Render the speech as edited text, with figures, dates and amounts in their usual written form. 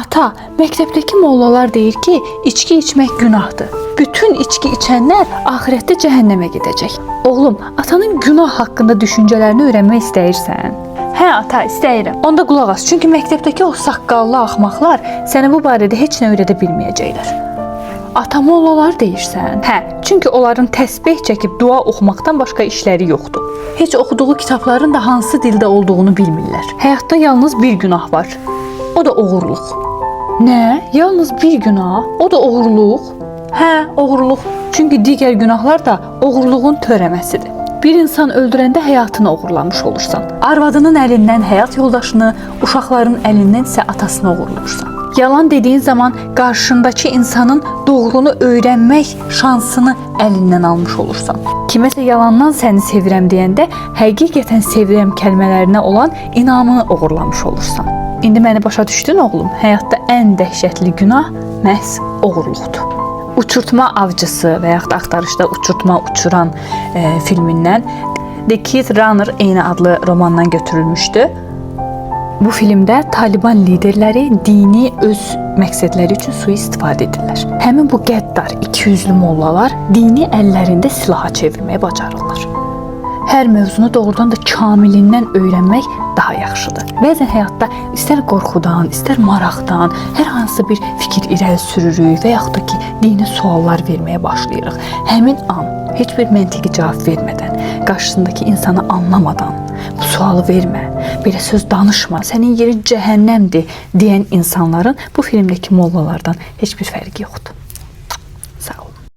Ata, məktəbdəki mollalar deyir ki, içki içmək günahdır. Bütün içki içənlər axirətdə cəhənnəmə gedəcək. Oğlum, atanın günah haqqında düşüncələrini öyrənmək istəyirsən? Hə ata, istəyirəm. Onda qulaq as, çünki məktəbdəki o saqqallı axmaqlar sənə bu barədə heç nə öyrədə bilməyəcəklər. Ata, mollalar deyirsən? Hə, çünki onların təsbih çəkib dua oxumaqdan başqa işləri yoxdur. Heç oxuduğu kitabların da hansı dildə olduğunu bilmirlər. Həyatda yalnız bir günah var. O da oğurluq. Nə? Yalnız bir günah? O da oğurluq? Hə, oğurluq. Çünki digər günahlar da oğurluğun törəməsidir. Bir insan öldürəndə həyatını oğurlamış olursan. Arvadının əlindən həyat yoldaşını, uşaqların əlindən isə atasını oğurlursan. Yalan dediyin zaman qarşındakı insanın doğrunu öyrənmək şansını əlindən almış olursan. Kiməsə yalandan səni sevirəm deyəndə həqiqətən sevirəm kəlmələrinə olan inamını oğurlamış olursan. İndi məni başa düşdün oğlum? Həyatda ən dəhşətli günah məhz oğurluqdur. Uçurtma avcısı və yaxud da axtarışda uçurtma uçuran filmindən The Kid Runner eyni adlı romandan götürülmüşdü. Bu filmdə Taliban liderləri dini öz məqsədləri üçün sui-istifadə edirlər. Həmin bu qəddar, ikiyüzlü mollalar dini əllərində silaha çevirməyi bacarırlar. Hər mövzunu doğrudan da kamilindən öyrənmək daha yaxşıdır. Bəzən həyatda istər qorxudan, istər maraqdan, hər hansı bir fikir irəli sürürük və yaxud da ki, dini suallar verməyə başlayırıq. Həmin an heç bir məntiqi cavab vermədən, qarşısındakı insanı anlamadan bu sualı vermə, belə söz danışma, sənin yerin cəhənnəmdir deyən insanların bu filmdəki mollalardan heç bir fərqi yoxdur.